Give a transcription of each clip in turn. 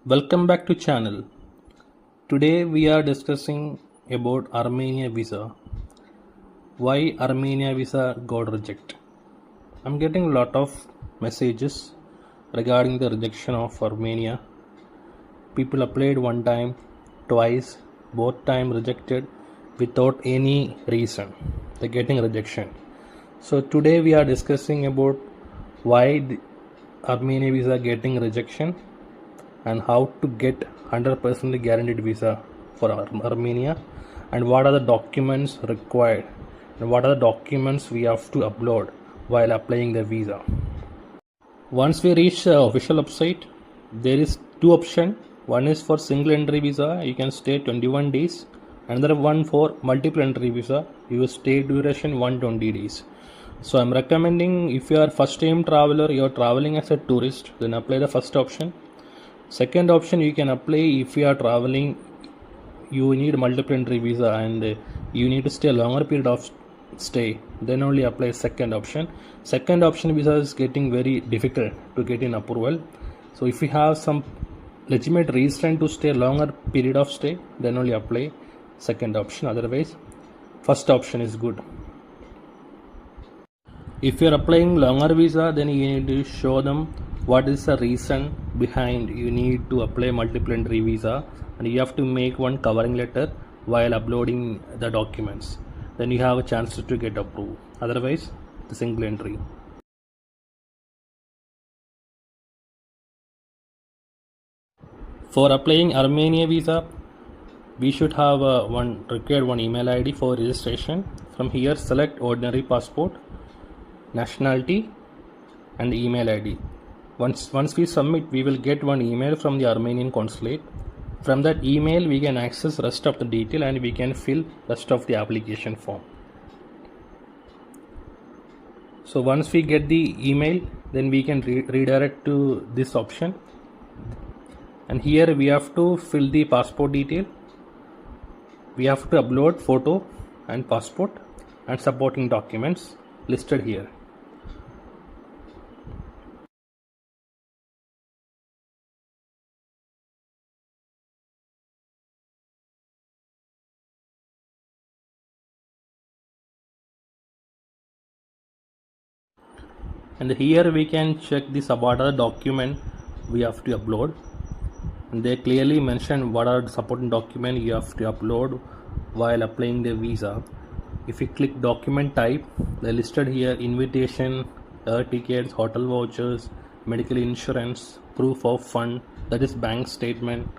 Welcome back to channel. Today we are discussing about Armenia Visa. Why Armenia Visa got rejected. I'm getting a lot of messages regarding the rejection of Armenia. People applied one time, twice, both time rejected without any reason. They're getting rejection. So today we are discussing about why the Armenia Visa getting rejection and how to get 100% guaranteed visa for Armenia, and what are the documents required and what are the documents we have to upload while applying the visa. Once we reach the official website, there is two options. One is for single entry visa, you can stay 21 days. Another one for multiple entry visa, you will stay duration 120 days. So I'm recommending, if you are first time traveler, you are traveling as a tourist, then apply the first option. Second option, you can apply if you are traveling, you need multiple entry visa and you need to stay a longer period of stay, then only apply second option. Second option visa is getting very difficult to get in approval. So if you have some legitimate reason to stay longer period of stay, then only apply second option. Otherwise, first option is good. If you are applying longer visa, then you need to show them what is the reason behind you need to apply multiple entry visa, and you have to make one covering letter while uploading the documents. Then you have a chance to get approved. Otherwise, the single entry. For applying Armenia visa, we should have one email ID for registration. From here, select ordinary passport, nationality, and email ID. Once we submit, we will get one email from the Armenian consulate. From that email, we can access rest of the detail and we can fill rest of the application form. So once we get the email, then we can redirect to this option, and here we have to fill the passport detail. We have to upload photo and passport and supporting documents listed here. And here we can check this what are the document we have to upload, and they clearly mention what are the supporting document you have to upload while applying the visa. If you click document type, they listed here invitation, air tickets, hotel vouchers, medical insurance, proof of fund, that is bank statement,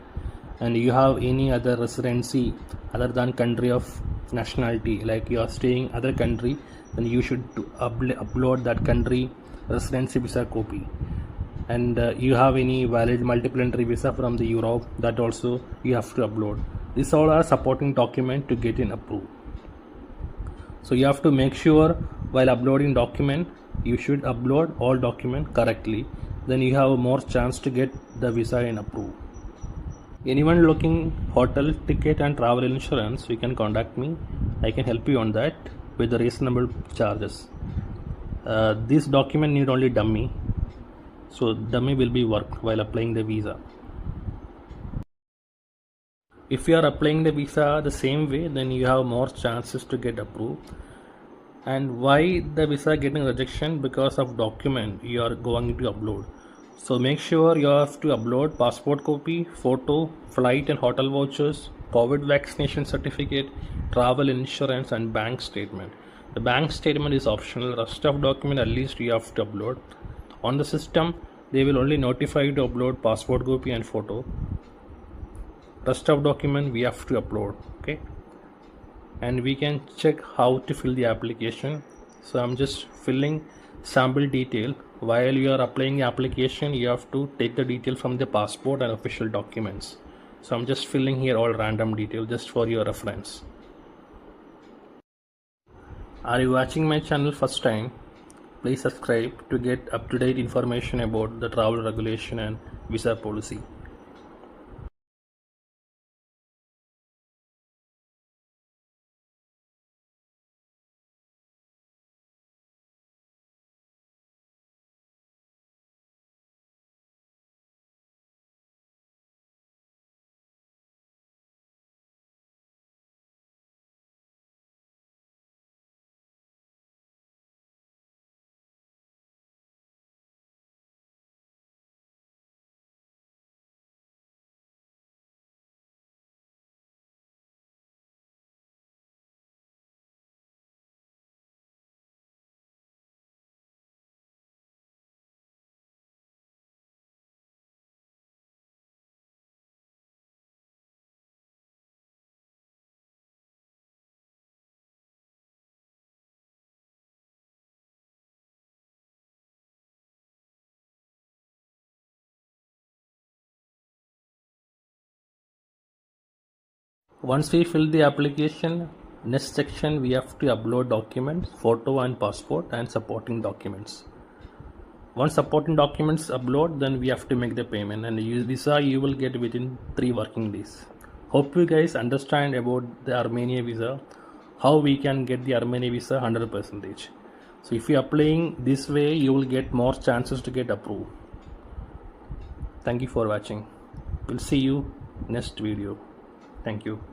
and you have any other residency other than country of nationality, like you are staying other country, then you should upload that country residency visa copy. And you have any valid multiple entry visa from the Europe, that also you have to upload. These all are supporting document to get in approved. So you have to make sure while uploading document, you should upload all document correctly, then you have more chance to get the visa in approved. Anyone looking hotel ticket and travel insurance, you can contact me. I can help you on that with the reasonable charges. This document need only dummy, so dummy will be worked while applying the visa. If you are applying the visa the same way, then you have more chances to get approved. And why the visa getting rejection? Because of document you are going to upload. So make sure you have to upload passport copy, photo, flight and hotel vouchers, COVID vaccination certificate, travel insurance and bank statement. The bank statement is optional. Rest of document at least you have to upload. On the system, they will only notify you to upload passport copy and photo. Rest of document we have to upload. Okay, and we can check how to fill the application. So I'm just filling sample detail. While you are applying the application, you have to take the detail from the passport and official documents. So I'm just filling here all random detail just for your reference. Are you watching my channel first time? Please subscribe to get up-to-date information about the travel regulation and visa policy. Once we fill the application, next section we have to upload documents, photo and passport and supporting documents. Once supporting documents upload, then we have to make the payment, and visa you will get within 3 working days. Hope you guys understand about the Armenia visa, how we can get the Armenia visa 100%. So if you are applying this way, you will get more chances to get approved. Thank you for watching. We'll see you next video. Thank you.